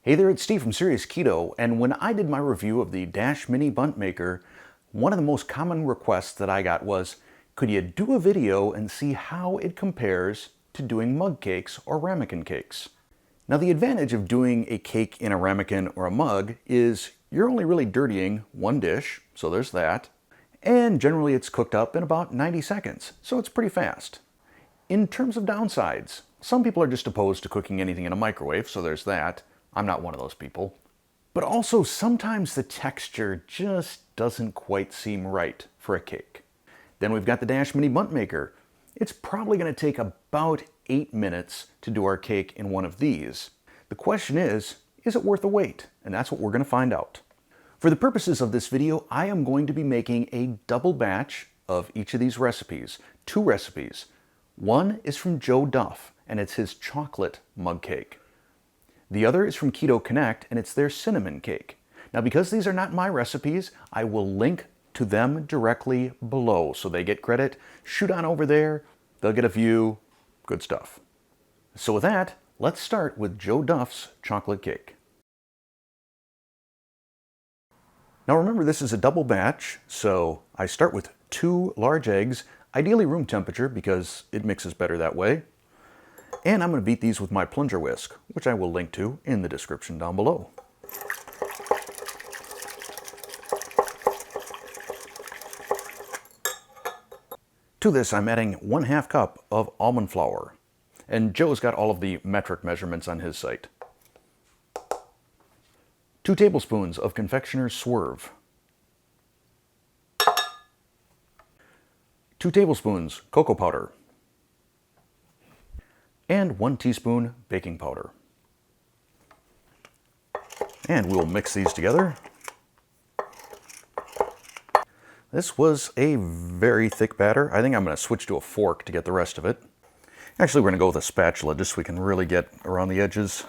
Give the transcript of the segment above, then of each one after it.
Hey there, it's Steve from Serious Keto, and when I did my review of the Dash Mini Bundt Maker, one of the most common requests that I got was, could you do a video and see how it compares to doing mug cakes or ramekin cakes? Now the advantage of doing a cake in a ramekin or a mug is you're only really dirtying one dish, so there's that, and generally it's cooked up in about 90 seconds, so it's pretty fast. In terms of downsides, some people are just opposed to cooking anything in a microwave, so there's that. I'm not one of those people. But also, sometimes the texture just doesn't quite seem right for a cake. Then we've got the Dash Mini Bundt Maker. It's probably going to take about 8 minutes to do our cake in one of these. The question is it worth the wait? And that's what we're going to find out. For the purposes of this video, I am going to be making a double batch of each of these recipes. 2 recipes. One is from Duff, and it's his chocolate mug cake. The other is from Keto Connect, and it's their cinnamon cake. Now, because these are not my recipes, I will link to them directly below, so they get credit. Shoot on over there, they'll get a view, good stuff. So with that, let's start with Duff's chocolate cake. Now remember, this is a double batch, so I start with 2 large eggs, ideally room temperature because it mixes better that way. And I'm going to beat these with my plunger whisk, which I will link to in the description down below. To this, I'm adding 1/2 cup of almond flour. And Joe's got all of the metric measurements on his site. 2 tablespoons of confectioner's swerve. 2 tablespoons cocoa powder. And 1 teaspoon baking powder. And we'll mix these together. This was a very thick batter. I think I'm going to switch to a fork to get the rest of it. Actually, we're going to go with a spatula just so we can really get around the edges.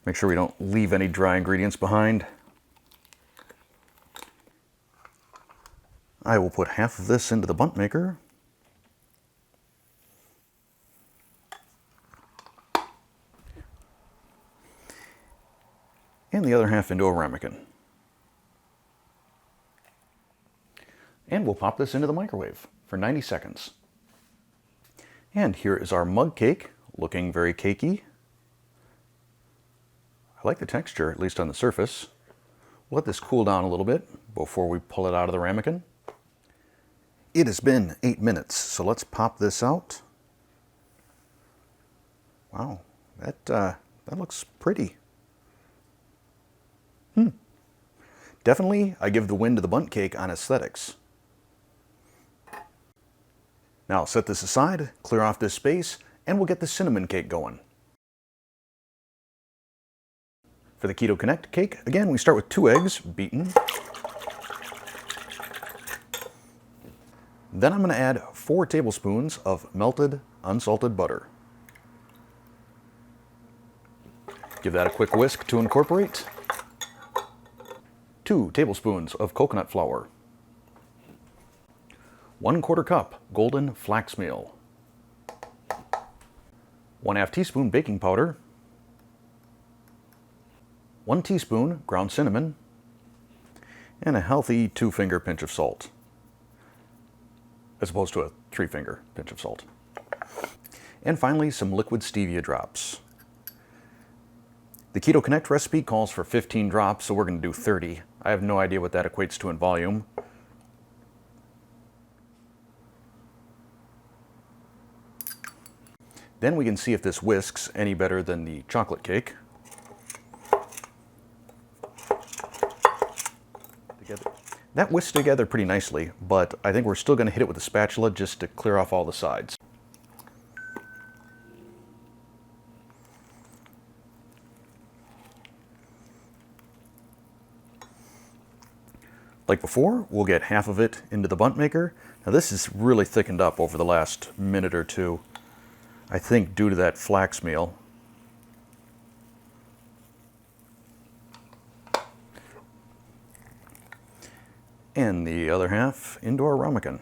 Make sure we don't leave any dry ingredients behind. I will put half of this into the Bundt maker. And the other half into a ramekin. And we'll pop this into the microwave for 90 seconds. And here is our mug cake, looking very cakey. I like the texture, at least on the surface. We'll let this cool down a little bit before we pull it out of the ramekin. It has been 8 minutes, so let's pop this out. Wow, that looks pretty. Definitely, I give the win to the Bundt cake on aesthetics. Now I'll set this aside, clear off this space, and we'll get the cinnamon cake going. For the Keto Connect cake, again, we start with 2 eggs, beaten. Then I'm going to add 4 tablespoons of melted, unsalted butter. Give that a quick whisk to incorporate. 2 tablespoons of coconut flour. 1/4 cup golden flax meal. 1/2 teaspoon baking powder. 1 teaspoon ground cinnamon. And a healthy 2-finger pinch of salt, as opposed to a 3-finger pinch of salt. And finally, some liquid stevia drops. The Keto Connect recipe calls for 15 drops, so we're going to do 30. I have no idea what that equates to in volume. Then we can see if this whisks any better than the chocolate cake. That whisks together pretty nicely, but I think we're still going to hit it with a spatula just to clear off all the sides. Like before, we'll get half of it into the Bundt maker. Now this is really thickened up over the last minute or two, I think due to that flax meal. And the other half into our ramekin.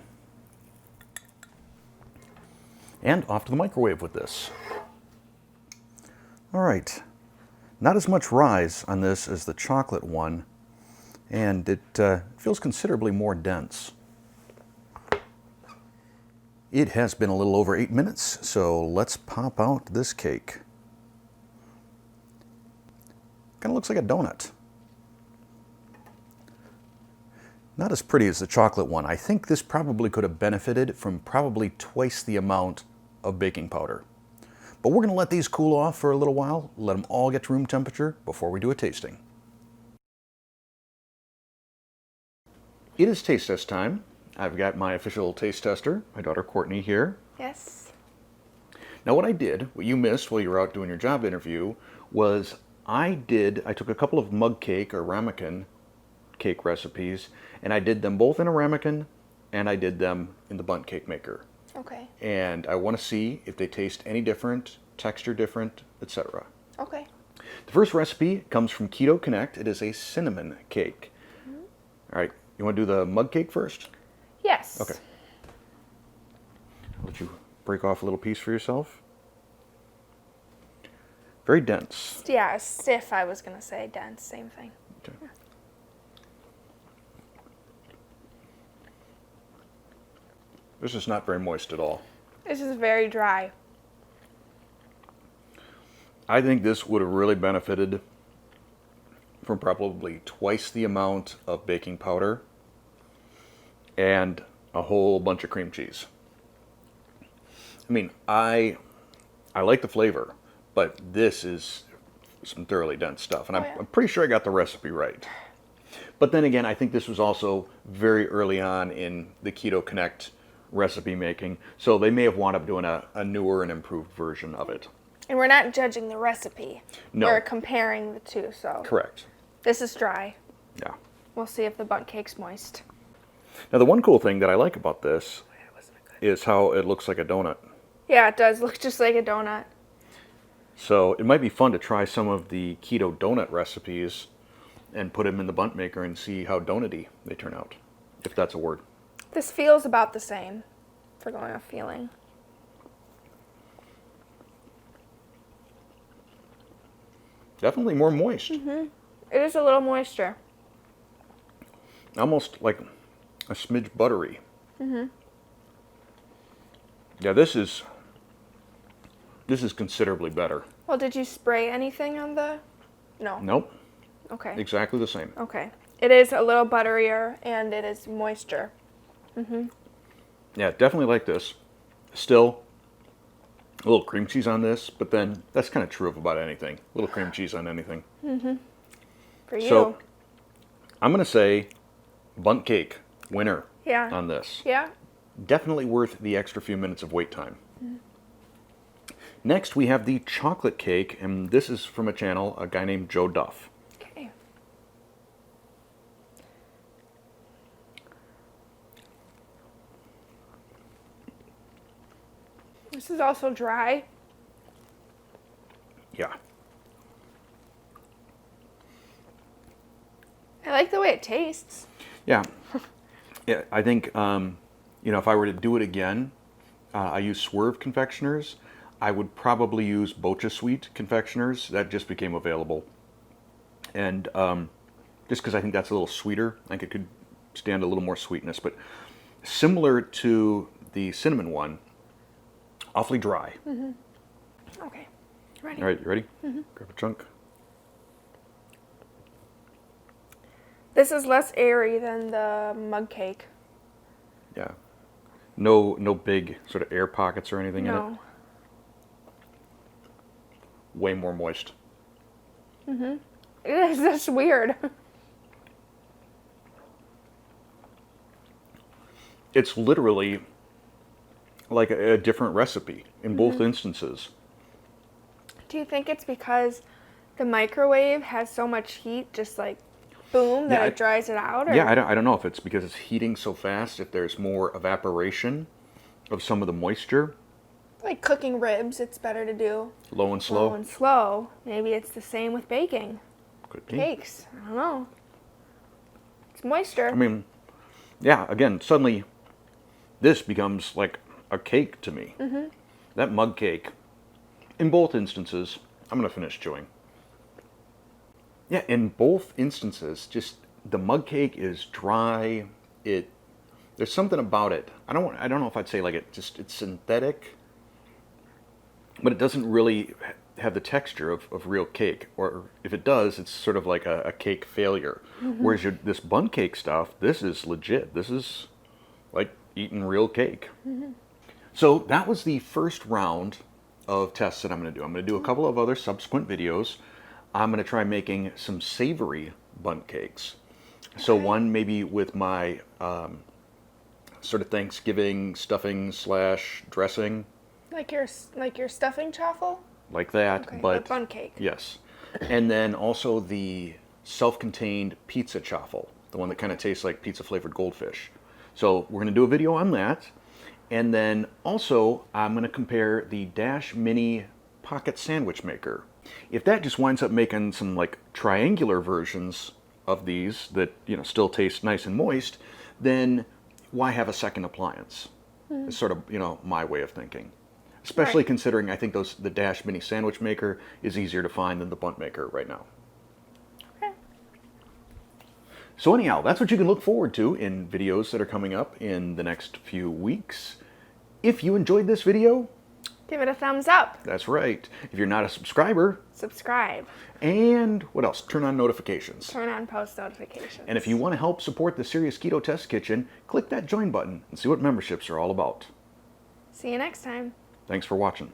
And off to the microwave with this. All right, Not as much rise on this as the chocolate one, and it feels considerably more dense. It has been a little over 8 minutes, so let's pop out this cake. Kind of looks like a donut. Not as pretty as the chocolate one. I think this probably could have benefited from probably twice the amount of baking powder. But we're going to let these cool off for a little while, let them all get to room temperature before we do a tasting. It is taste test time. I've got my official taste tester, my daughter Courtney, here. Yes. Now what you missed while you were out doing your job interview, was I took a couple of mug cake or Ramekin cake recipes, and I did them both in a Ramekin, and I did them in the Bundt cake maker. Okay. And I want to see if they taste any different, texture different, etc. Okay. The first recipe comes from Keto Connect. It is a cinnamon cake. Mm-hmm. All right, you want to do the mug cake first? Yes. Okay. I'll let you break off a little piece for yourself. Very dense. Yeah, stiff, I was going to say. Dense, same thing. Okay. Yeah. This is not very moist at all. This is very dry. I think this would have really benefited from probably twice the amount of baking powder and a whole bunch of cream cheese. I mean, I like the flavor, but this is some thoroughly dense stuff, and I'm pretty sure I got the recipe right. But then again, I think this was also very early on in the Keto Connect recipe making, so they may have wound up doing a newer and improved version of it. And we're not judging the recipe. No. We're comparing the two, so. Correct. This is dry. Yeah. We'll see if the Bundt cake's moist. Now the one cool thing that I like about this is how it looks like a donut. Yeah, it does look just like a donut. So it might be fun to try some of the keto donut recipes and put them in the Bundt maker and see how donut-y they turn out, if that's a word. This feels about the same, for going off feeling. Definitely more moist. Mm-hmm. It is a little moisture. Almost like a smidge buttery. Mm-hmm. Yeah, this is considerably better. Well, did you spray anything on the... No. Nope. Okay. Exactly the same. Okay. It is a little butterier, and it is moisture. Mm-hmm. Yeah, definitely like this. Still, a little cream cheese on this, but then that's kind of true of about anything. A little cream cheese on anything. Mm-hmm. For you. So, I'm going to say Bundt cake, winner on this. Yeah. Definitely worth the extra few minutes of wait time. Mm-hmm. Next, we have the chocolate cake, and this is from a guy named Joe Duff. Okay. This is also dry. Yeah. I like the way it tastes. Yeah. Yeah, I think, if I were to do it again, I use Swerve confectioners. I would probably use Bocha Sweet confectioners. That just became available. And just because I think that's a little sweeter. I think it could stand a little more sweetness. But similar to the cinnamon one, awfully dry. Mm-hmm. Okay. Ready? All right, you ready? Mm-hmm. Grab a chunk. This is less airy than the mug cake. Yeah. No big sort of air pockets or anything in it. Way more moist. Mm-hmm. It is just weird. It's literally like a different recipe in both instances. Do you think it's because the microwave has so much heat, just like boom, that it dries it out? Or? Yeah, I don't know if it's because it's heating so fast, if there's more evaporation of some of the moisture. Like cooking ribs, it's better to do low and slow. Low and slow. Maybe it's the same with baking. Could be. Cakes. I don't know. It's moisture. I mean, yeah, again, suddenly this becomes like a cake to me. Mm-hmm. That mug cake, in both instances, I'm going to finish chewing. Yeah, in both instances, just the mug cake is dry. There's something about it. I don't know if I'd say like it's synthetic, but it doesn't really have the texture of real cake. Or if it does, it's sort of like a cake failure. Whereas this Bundt cake stuff, this is legit. This is like eating real cake. So that was the first round of tests that I'm going to do. I'm going to do a couple of other subsequent videos. I'm going to try making some savory Bundt cakes. So one maybe with my sort of Thanksgiving stuffing / dressing. Like your stuffing chaffle? Like that, Okay, but Bundt cake. yes. And then also the self-contained pizza chaffle, the one that kind of tastes like pizza flavored goldfish. So we're going to do a video on that. And then also I'm going to compare the Dash Mini Pocket Sandwich Maker. If that just winds up making some like triangular versions of these that, you know, still taste nice and moist, then why have a second appliance? It's sort of, you know, my way of thinking. Especially considering I think the Dash Mini Sandwich Maker is easier to find than the Bundt Maker right now. Okay. So anyhow, that's what you can look forward to in videos that are coming up in the next few weeks. If you enjoyed this video, Give it a thumbs up. that's right. If you're not a subscriber, Subscribe. and what else? Turn on notifications. Turn on post notifications. And if you want to help support the Serious Keto Test Kitchen, click that join button and see what memberships are all about. See you next time. Thanks for watching.